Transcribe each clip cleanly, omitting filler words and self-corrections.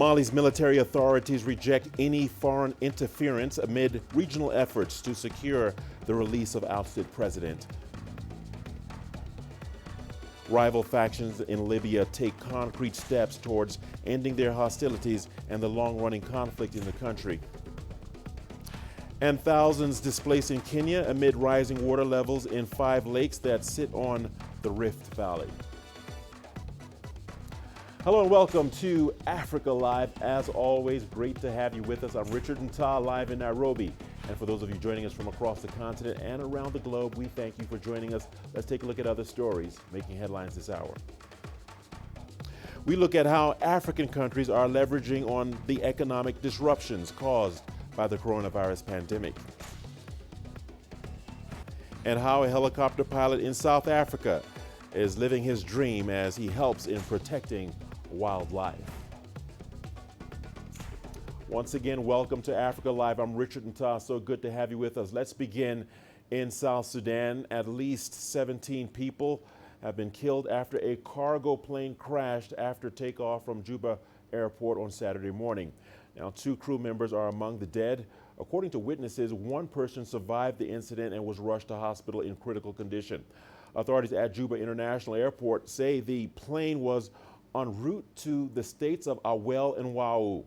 Mali's military authorities reject any foreign interference amid regional efforts to secure the release of ousted president. Rival factions in Libya take concrete steps towards ending their hostilities and the long-running conflict in the country. And thousands displaced in Kenya amid rising water levels in 5 lakes that sit on the Rift Valley. Hello and welcome to Africa Live. As always, great to have you with us. I'm Richard Nta, live in Nairobi. And for those of you joining us from across the continent and around the globe, we thank you for joining us. Let's take a look at other stories making headlines this hour. We look at how African countries are leveraging on the economic disruptions caused by the coronavirus pandemic, and how a helicopter pilot in South Africa is living his dream as he helps in protecting wildlife. Once again, welcome to Africa Live. I'm Richard Nta. So good to have you with us. Let's begin in South Sudan. At least 17 people have been killed after a cargo plane crashed after takeoff from Juba Airport on Saturday morning. Now, 2 crew members are among the dead. According to witnesses, 1 person survived the incident and was rushed to hospital in critical condition. Authorities at Juba International Airport say the plane was en route to the states of Awel and Wau.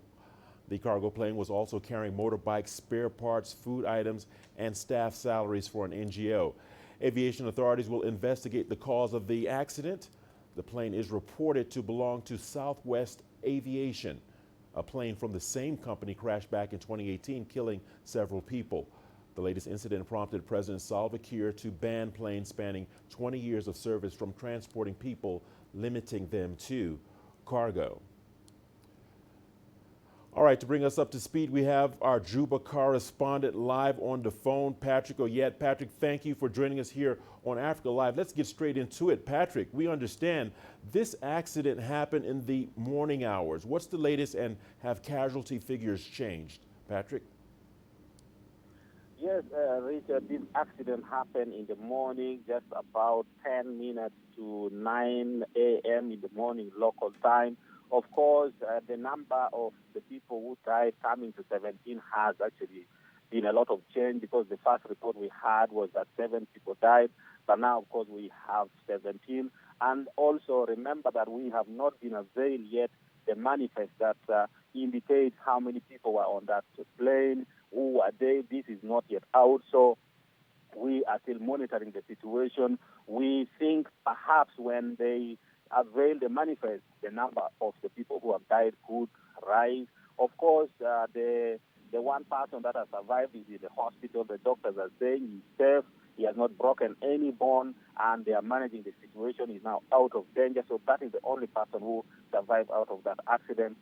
The cargo plane was also carrying motorbikes, spare parts, food items, and staff salaries for an NGO. Aviation authorities will investigate the cause of the accident. The plane is reported to belong to Southwest Aviation. A plane from the same company crashed back in 2018, killing several people. The latest incident prompted President Salva Kiir to ban planes spanning 20 years of service from transporting people, limiting them to cargo. All right, to bring us up to speed, we have our Juba correspondent live on the phone, Patrick Oyet. Patrick, thank you for joining us here on Africa Live. Let's get straight into it. Patrick, we understand this accident happened in the morning hours. What's the latest, and have casualty figures changed? Patrick? Yes, Richard, this accident happened in the morning, just about 10 minutes to 9 a.m. in the morning local time. Of course, the number of the people who died coming to 17 has actually been a lot of change, because the first report we had was that 7 people died, but now, of course, we have 17. And also remember that we have not been unveiled yet the manifest that indicates how many people were on that plane, who are they. This is not yet out, so we are still monitoring the situation. We think perhaps when they avail the manifest, the number of the people who have died could rise. Of course, the one person that has survived is in the hospital. The doctors are saying he's safe. He has not broken any bone, and they are managing the situation. He's now out of danger. So that is the only person who survived out of that accident.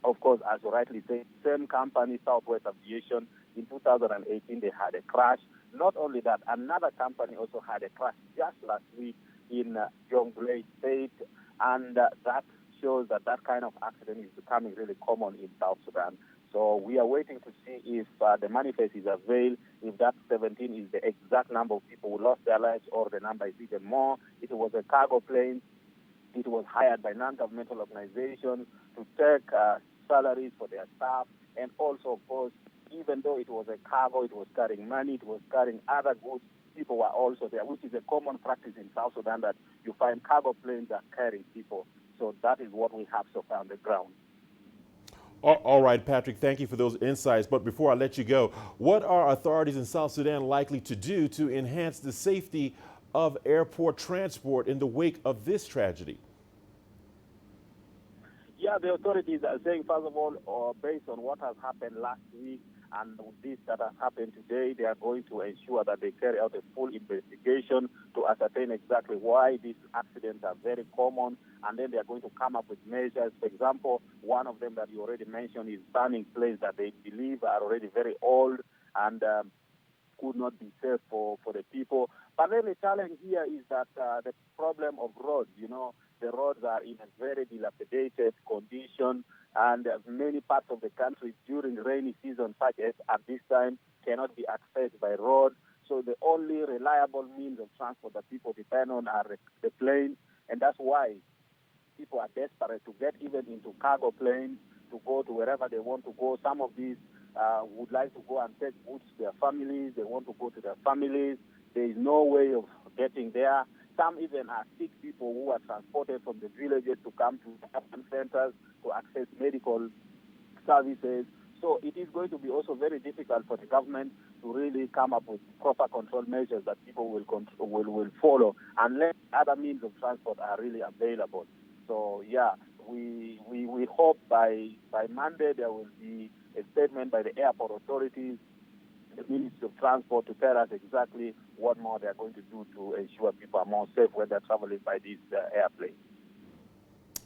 Of course, as you rightly say, same company, Southwest Aviation, in 2018 they had a crash. Not only that, another company also had a crash just last week in Jonglei State, and that shows that that kind of accident is becoming really common in South Sudan. So we are waiting to see if the manifest is availed, if that 17 is the exact number of people who lost their lives, or the number is even more. It was a cargo plane. It was hired by non-governmental organizations to take salaries for their staff, and also, of course, even though it was a cargo, it was carrying money, it was carrying other goods, people were also there, which is a common practice in South Sudan, that you find cargo planes that carry people. So that is what we have so far on the ground. All right, Patrick, thank you for those insights. But before I let you go, what are authorities in South Sudan likely to do to enhance the safety of airport transport in the wake of this tragedy? Yeah, the authorities are saying, first of all, based on what has happened last week and this that has happened today, they are going to ensure that they carry out a full investigation to ascertain exactly why these accidents are very common, and then they are going to come up with measures. For example, one of them that you already mentioned is banning planes that they believe are already very old and could not be safe for the people. But then the challenge here is that the problem of roads, the roads are in a very dilapidated condition, and many parts of the country during rainy season, such as at this time, cannot be accessed by road. So the only reliable means of transport that people depend on are the planes, and that's why people are desperate to get even into cargo planes to go to wherever they want to go. Some of these would like to go and take goods to their families. They want to go to their families. There is no way of getting there. Some even are sick people who are transported from the villages to come to the urban centers to access medical services. So it is going to be also very difficult for the government to really come up with proper control measures that people will follow unless other means of transport are really available. So yeah, we hope by Monday there will be a statement by the airport authorities, the Ministry of Transport, to tell us exactly what more they are going to do to ensure people are more safe when they're traveling by these airplanes.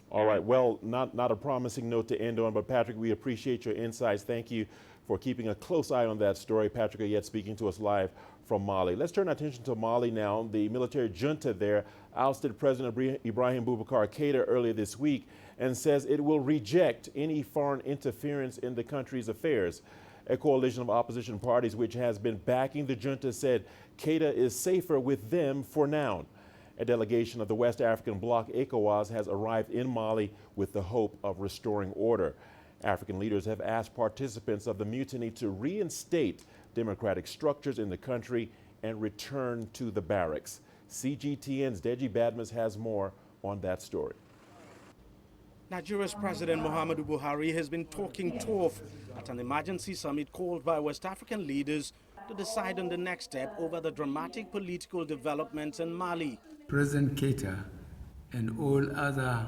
All right. Well, not a promising note to end on, but Patrick, we appreciate your insights. Thank you for keeping a close eye on that story. Patrick Ayet speaking to us live from Mali. Let's turn our attention to Mali now. The military junta there ousted President Ibrahim Boubacar Keïta earlier this week and says it will reject any foreign interference in the country's affairs. A coalition of opposition parties which has been backing the junta said Keïta is safer with them for now. A delegation of the West African bloc, ECOWAS, has arrived in Mali with the hope of restoring order. African leaders have asked participants of the mutiny to reinstate democratic structures in the country and return to the barracks. CGTN's Deji Badmus has more on that story. Nigeria's President Muhammadu Buhari has been talking tough at an emergency summit called by West African leaders to decide on the next step over the dramatic political developments in Mali. President Keïta and all other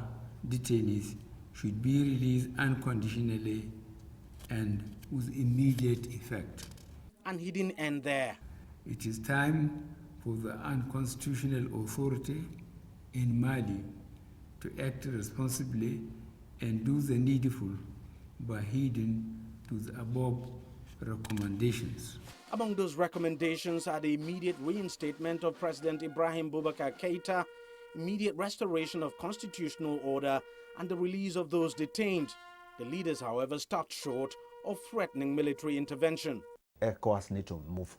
detainees should be released unconditionally and with immediate effect. And he didn't end there. It is time for the unconstitutional authority in Mali to act responsibly and do the needful by heeding to the above recommendations. Among those recommendations are the immediate reinstatement of President Ibrahim Boubacar Keïta, immediate restoration of constitutional order, and the release of those detained. The leaders, however, stopped short of threatening military intervention. ECOWAS need to move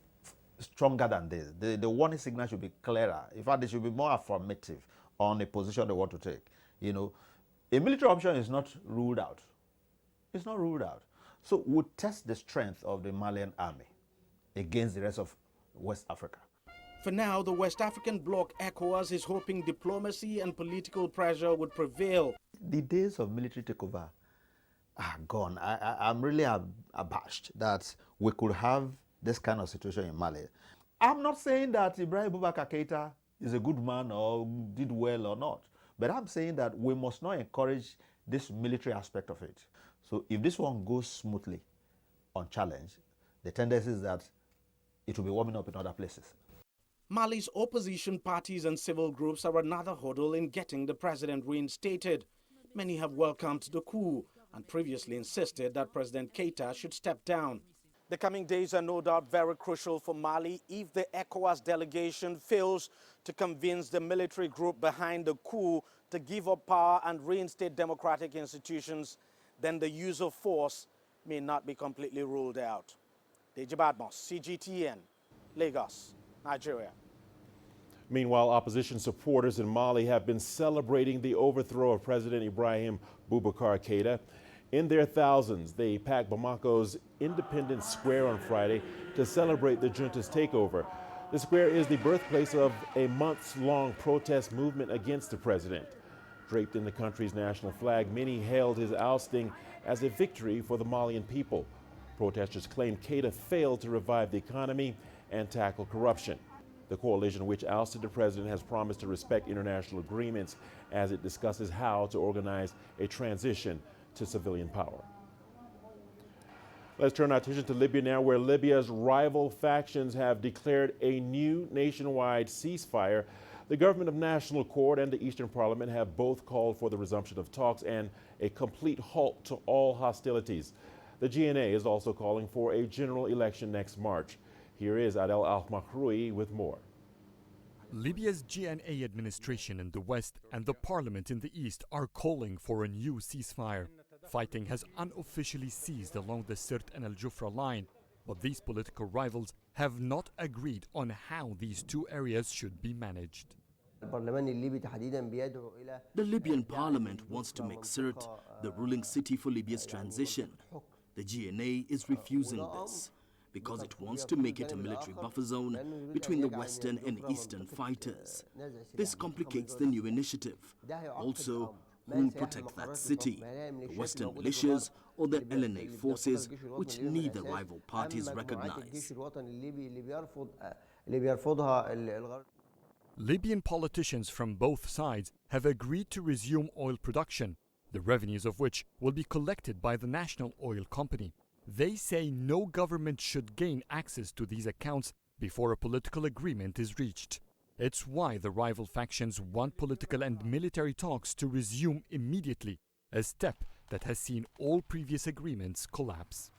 stronger than this. The warning signal should be clearer. In fact, they should be more affirmative on the position they want to take. You know, a military option is not ruled out. It's not ruled out. So we'll test the strength of the Malian army against the rest of West Africa. For now, the West African bloc ECOWAS is hoping diplomacy and political pressure would prevail. The days of military takeover are gone. I'm really abashed that we could have this kind of situation in Mali. I'm not saying that Ibrahim Boubacar Keïta is a good man or did well or not, but I'm saying that we must not encourage this military aspect of it. So if this one goes smoothly, unchallenged, the tendency is that it will be warming up in other places. Mali's opposition parties and civil groups are another hurdle in getting the president reinstated. Many have welcomed the coup and previously insisted that President Keïta should step down. The coming days are no doubt very crucial for Mali. If the ECOWAS delegation fails to convince the military group behind the coup to give up power and reinstate democratic institutions, then the use of force may not be completely ruled out. Deji Badmus, CGTN, Lagos, Nigeria. Meanwhile, opposition supporters in Mali have been celebrating the overthrow of President Ibrahim Boubacar Keïta. In their thousands, they packed Bamako's Independence Square on Friday to celebrate the junta's takeover. The square is the birthplace of a months-long protest movement against the president. Draped in the country's national flag, many hailed his ousting as a victory for the Malian people. Protesters claimed Keïta failed to revive the economy and tackle corruption. The coalition which ousted the president has promised to respect international agreements as it discusses how to organize a transition to civilian power. Let's turn our attention to Libya now, where Libya's rival factions have declared a new nationwide ceasefire. The government of national accord and the Eastern Parliament have both called for the resumption of talks and a complete halt to all hostilities. The GNA is also calling for a general election next March. Here is Adel Al-Makhroui with more. Libya's GNA administration in the west and the parliament in the east are calling for a new ceasefire. Fighting has unofficially ceased along the Sirt and Al-Jufra line, but these political rivals have not agreed on how these two areas should be managed. The Libyan parliament wants to make Sirte the ruling city for Libya's transition. The GNA is refusing this because it wants to make it a military buffer zone between the western and eastern fighters. This complicates the new initiative. Also, who will protect that city? The western militias or the LNA forces, which neither rival parties recognize? Libyan politicians from both sides have agreed to resume oil production, the revenues of which will be collected by the national oil company. They say no government should gain access to these accounts before a political agreement is reached. It's why the rival factions want political and military talks to resume immediately, a step that has seen all previous agreements collapse.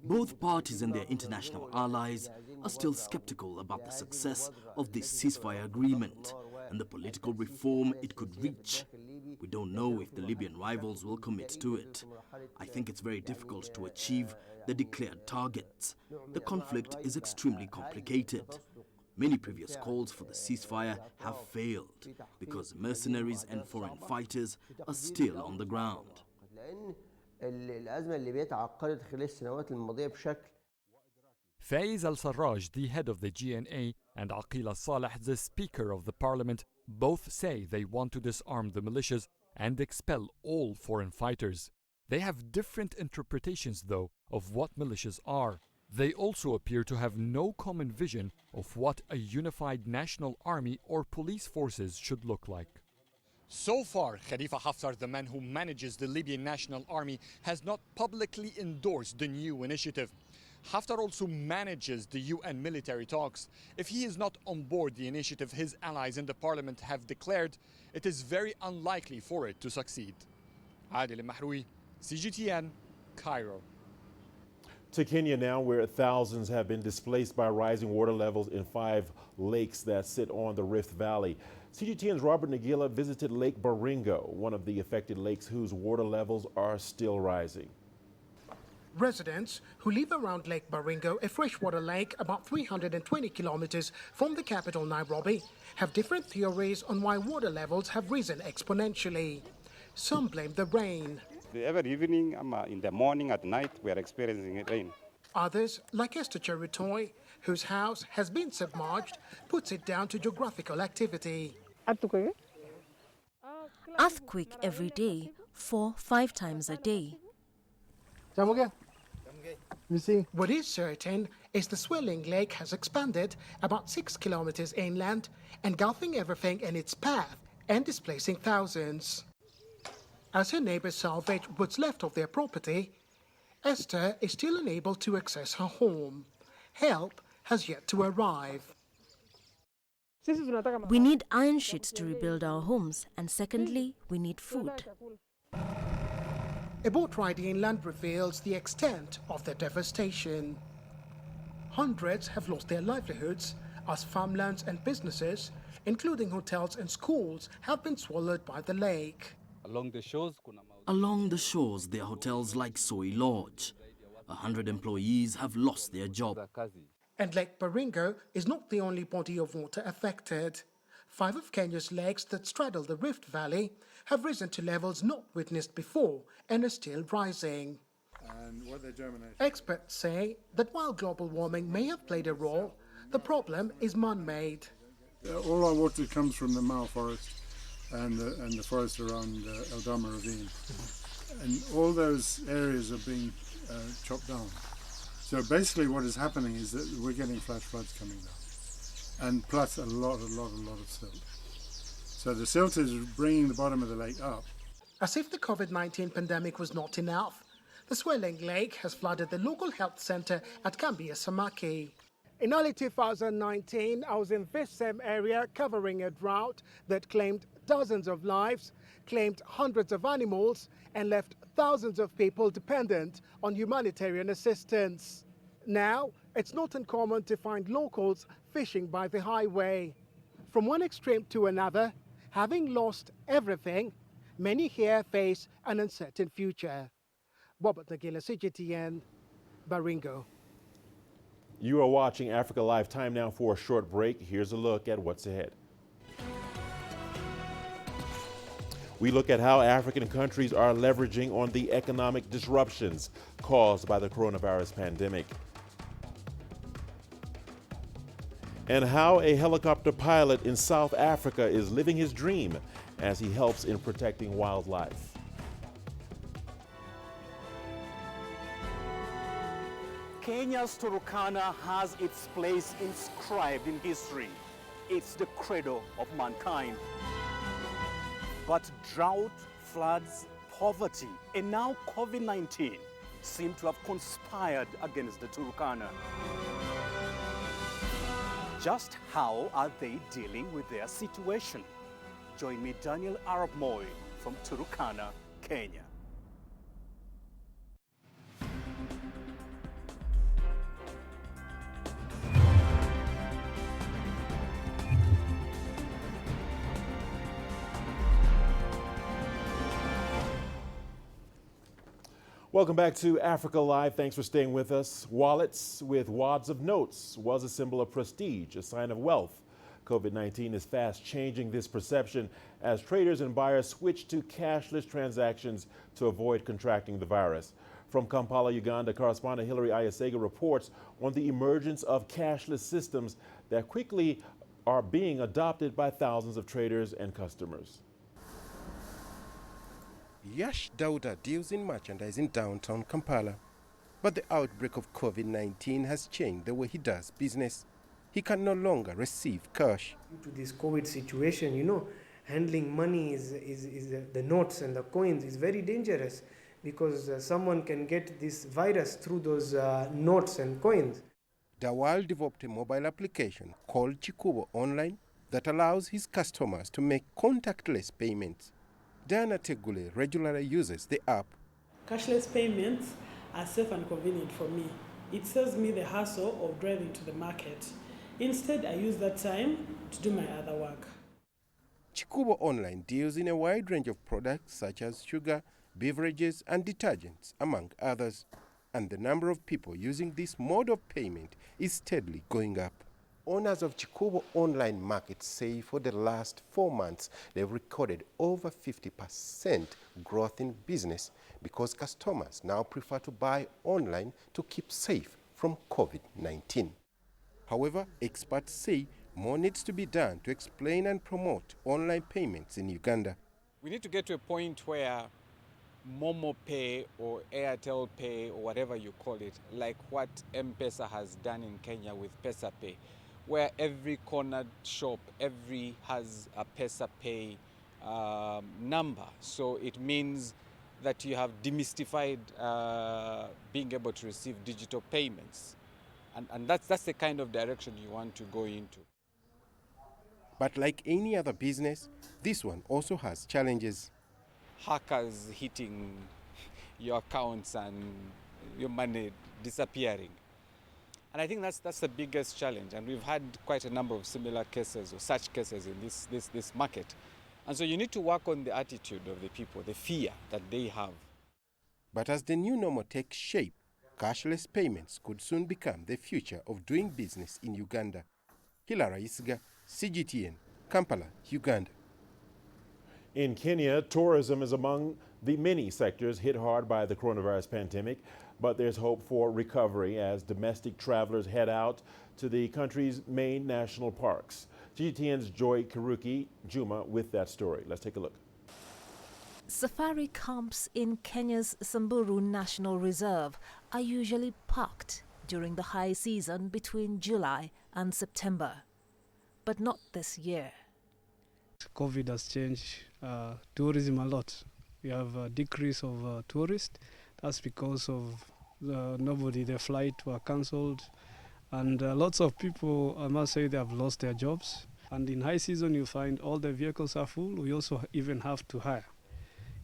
Both parties and their international allies are still skeptical about the success of this ceasefire agreement and the political reform it could reach. We don't know if the Libyan rivals will commit to it. I think it's very difficult to achieve the declared targets. The conflict is extremely complicated. Many previous calls for the ceasefire have failed because mercenaries and foreign fighters are still on the ground. Faiz al-Sarraj, the head of the GNA, and Aqil al-Saleh, the Speaker of the Parliament, both say they want to disarm the militias and expel all foreign fighters. They have different interpretations, though, of what militias are. They also appear to have no common vision of what a unified national army or police forces should look like. So far, Khalifa Haftar, the man who manages the Libyan National Army, has not publicly endorsed the new initiative. Haftar also manages the UN military talks. If he is not on board the initiative his allies in the parliament have declared, it is very unlikely for it to succeed. Adil Mahroui, CGTN, Cairo. To Kenya now, where thousands have been displaced by rising water levels in 5 lakes that sit on the Rift Valley. CGTN's Robert Nagila visited Lake Baringo, one of the affected lakes whose water levels are still rising. Residents who live around Lake Baringo, a freshwater lake about 320 kilometers from the capital Nairobi, have different theories on why water levels have risen exponentially. Some blame the rain. Every evening, in the morning, at night, we are experiencing rain. Others, like Esther Cheritoy, whose house has been submerged, puts it down to geographical activity. Earthquake every day, 4-5 times a day. What is certain is the swelling lake has expanded about 6 kilometers inland, engulfing everything in its path and displacing thousands. As her neighbors salvage what's left of their property, Esther is still unable to access her home. Help has yet to arrive. We need iron sheets to rebuild our homes, and secondly, we need food. A boat ride inland reveals the extent of the devastation. Hundreds have lost their livelihoods as farmlands and businesses, including hotels and schools, have been swallowed by the lake. Along the shores, there are hotels like Soy Lodge. 100 employees have lost their job. And Lake Baringo is not the only body of water affected. 5 of Kenya's lakes that straddle the Rift Valley have risen to levels not witnessed before and are still rising. Experts say that while global warming may have played a role, the problem is man-made. All our water comes from the Mao forest and the forest around Eldama Ravine. And all those areas are being chopped down. So basically what is happening is that we're getting flash floods coming down. And plus a lot of silt. So the silt is bringing the bottom of the lake up. As if the COVID-19 pandemic was not enough, the swelling lake has flooded the local health center at Kambia Samaki. In early 2019, I was in this same area covering a drought that claimed dozens of lives, claimed hundreds of animals, and left thousands of people dependent on humanitarian assistance. Now, it's not uncommon to find locals fishing by the highway. From one extreme to another, having lost everything, many here face an uncertain future. Robert Nagila, CGTN, Baringo. You are watching Africa Live. Time now for a short break. Here's a look at what's ahead. We look at how African countries are leveraging on the economic disruptions caused by the coronavirus pandemic, and how a helicopter pilot in South Africa is living his dream as he helps in protecting wildlife. Kenya's Turkana has its place inscribed in history. It's the cradle of mankind. But drought, floods, poverty, and now COVID-19 seem to have conspired against the Turkana. Just how are they dealing with their situation? Join me, Daniel Arab Moi, from Turkana, Kenya. Welcome back to Africa Live. Thanks for staying with us. Wallets with wads of notes was a symbol of prestige, a sign of wealth. COVID-19 is fast changing this perception as traders and buyers switch to cashless transactions to avoid contracting the virus. From Kampala, Uganda, correspondent Hilary Ayasega reports on the emergence of cashless systems that quickly are being adopted by thousands of traders and customers. Yash Dauda deals in merchandise in downtown Kampala. But the outbreak of COVID-19 has changed the way he does business. He can no longer receive cash. Due to this COVID situation, handling money is the notes and the coins is very dangerous because someone can get this virus through those notes and coins. Dawal developed a mobile application called Chikubo Online that allows his customers to make contactless payments. Diana Tegule regularly uses the app. Cashless payments are safe and convenient for me. It saves me the hassle of driving to the market. Instead, I use that time to do my other work. Chikubo Online deals in a wide range of products such as sugar, beverages, and detergents, among others. And the number of people using this mode of payment is steadily going up. Owners of Chikubo Online Market say for the last 4 months, they've recorded over 50% growth in business because customers now prefer to buy online to keep safe from COVID-19. However, experts say more needs to be done to explain and promote online payments in Uganda. We need to get to a point where Momo Pay or Airtel Pay or whatever you call it, like what M-Pesa has done in Kenya with Pesa Pay, where every corner shop, has a Pesa Pay number. So it means that you have demystified being able to receive digital payments. And that's the kind of direction you want to go into. But like any other business, this one also has challenges. Hackers hitting your accounts and your money disappearing. And I think that's the biggest challenge. And we've had quite a number of similar cases or such cases in this market. And so you need to work on the attitude of the people, the fear that they have. But as the new normal takes shape, cashless payments could soon become the future of doing business in Uganda. Hilary Ayasega, CGTN, Kampala, Uganda. In Kenya, tourism is among the many sectors hit hard by the coronavirus pandemic, but there's hope for recovery as domestic travelers head out to the country's main national parks. CGTN's Joy Karuki Juma with that story. Let's take a look. Safari camps in Kenya's Samburu National Reserve are usually packed during the high season between July and September, but not this year. COVID has changed tourism a lot. We have a decrease of tourists. That's because of their flight were cancelled. And lots of people, I must say, they have lost their jobs. And in high season, you find all the vehicles are full. We also even have to hire.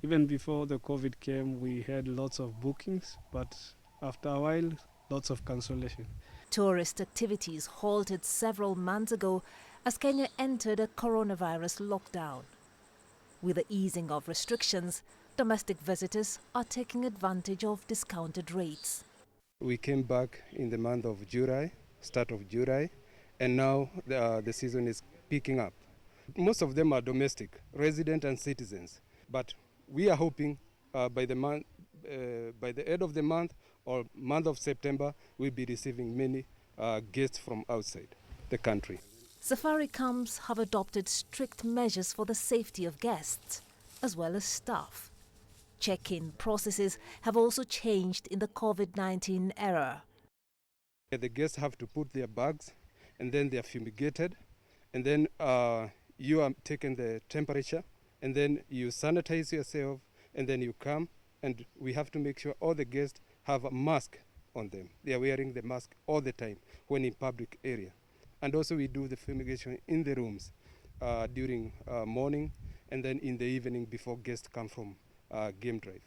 Even before the COVID came, we had lots of bookings, but after a while, lots of cancellation. Tourist activities halted several months ago as Kenya entered a coronavirus lockdown. With the easing of restrictions, domestic visitors are taking advantage of discounted rates. We came back in the month of July start of July, and now the season is picking up. Most of them are domestic, resident and citizens, but we are hoping by the end of the month or month of September, we'll be receiving many guests from outside the country. Safari camps have adopted strict measures for the safety of guests, as well as staff. Check-in processes have also changed in the COVID-19 era. The guests have to put their bags, and then they are fumigated, and then you are taking the temperature, and then you sanitize yourself, and then you come, and we have to make sure all the guests have a mask on them. They are wearing the mask all the time when in public area. And also we do the fumigation in the rooms during morning and then in the evening before guests come from game drive.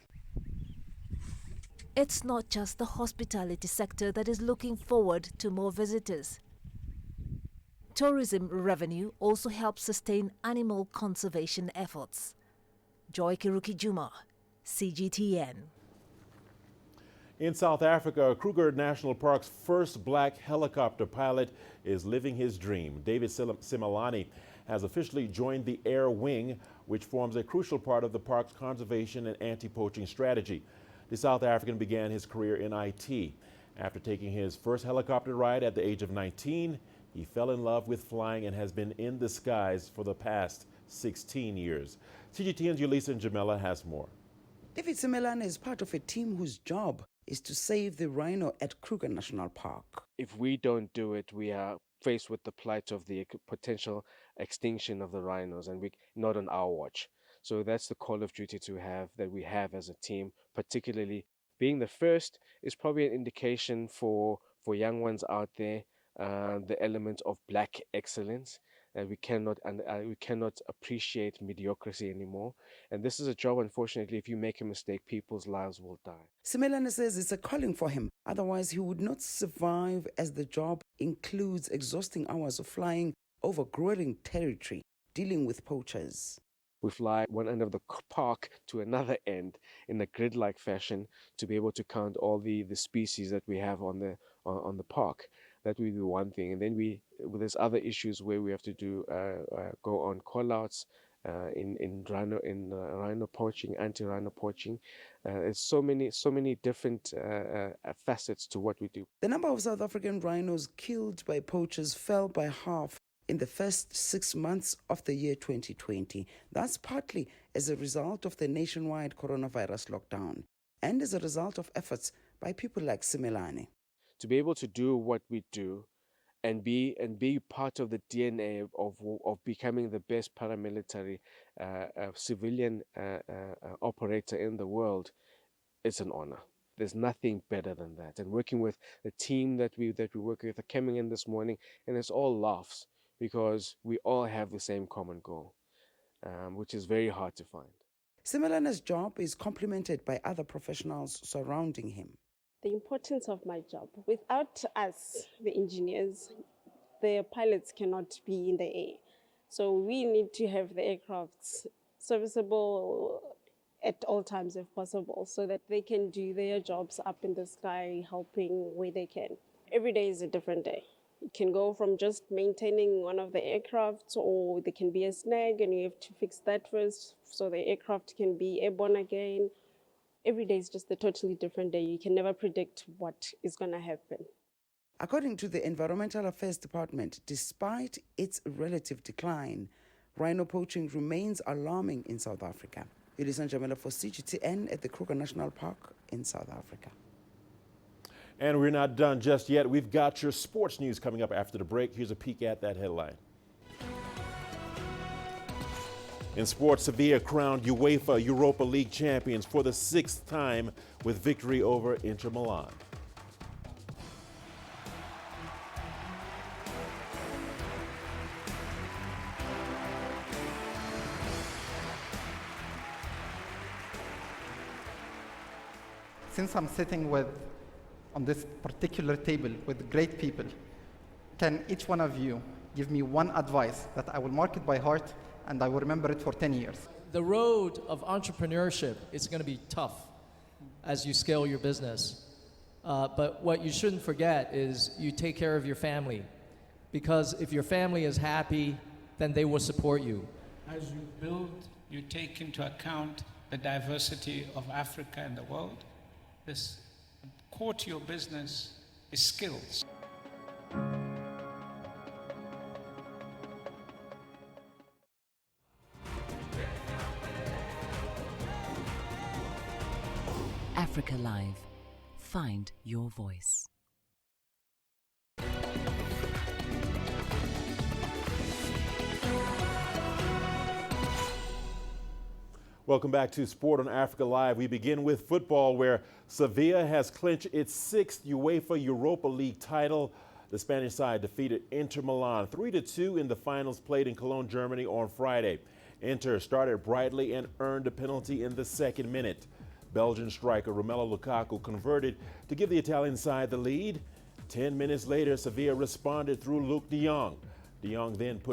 It's not just the hospitality sector that is looking forward to more visitors. Tourism revenue also helps sustain animal conservation efforts. Joy Kiruki Juma, CGTN. In South Africa, Kruger National Park's first black helicopter pilot is living his dream. David Simelane has officially joined the Air Wing, which forms a crucial part of the park's conservation and anti-poaching strategy. The South African began his career in IT. After taking his first helicopter ride at the age of 19, he fell in love with flying and has been in the skies for the past 16 years. CGTN's Yulisa Njamela has more. David Simelane is part of a team whose job is to save the rhino at Kruger National Park. If we don't do it, we are faced with the plight of the potential extinction of the rhinos, and not on our watch. So that's the call of duty that we have as a team, particularly being the first is probably an indication for young ones out there, the element of black excellence. We cannot appreciate mediocrity anymore. And this is a job, unfortunately, if you make a mistake, people's lives will die. Simelane says it's a calling for him. Otherwise, he would not survive, as the job includes exhausting hours of flying over growing territory, dealing with poachers. We fly one end of the park to another end in a grid-like fashion to be able to count all the species that we have on the park. That would be one thing, and then there's other issues where we have to go on call-outs in rhino poaching, anti-rhino poaching. There's so many different facets to what we do. The number of South African rhinos killed by poachers fell by half in the first 6 months of the year 2020. That's partly as a result of the nationwide coronavirus lockdown and as a result of efforts by people like Simelane. To be able to do what we do and be part of the DNA of becoming the best paramilitary civilian operator in the world, it's an honor. There's nothing better than that. And working with the team that we work with are coming in this morning, and it's all laughs because we all have the same common goal, which is very hard to find. Simelane's job is complemented by other professionals surrounding him. The importance of my job. Without us, the engineers, the pilots cannot be in the air. So we need to have the aircrafts serviceable at all times if possible, so that they can do their jobs up in the sky, helping where they can. Every day is a different day. It can go from just maintaining one of the aircrafts, or there can be a snag and you have to fix that first so the aircraft can be airborne again. Every day is just a totally different day. You can never predict what is going to happen. According to the Environmental Affairs Department, despite its relative decline, rhino poaching remains alarming in South Africa. Yulisa Njamela for CGTN at the Kruger National Park in South Africa. And we're not done just yet. We've got your sports news coming up after the break. Here's a peek at that headline. In sports, Sevilla crowned UEFA Europa League champions for the 6th time with victory over Inter Milan. Since I'm sitting on this particular table with great people, can each one of you give me one advice that I will mark it by heart and I will remember it for 10 years? The road of entrepreneurship is going to be tough as you scale your business. But what you shouldn't forget is you take care of your family, because if your family is happy, then they will support you. As you build, you take into account the diversity of Africa and the world. This core to your business is skills. Africa Live. Find your voice. Welcome back to Sport on Africa Live. We begin with football, where Sevilla has clinched its 6th UEFA Europa League title. The Spanish side defeated Inter Milan 3-2 in the finals played in Cologne, Germany on Friday. Inter started brightly and earned a penalty in the 2nd minute. Belgian striker Romelu Lukaku converted to give the Italian side the lead. 10 minutes later, Sevilla responded through Luke de Jong. De Jong then put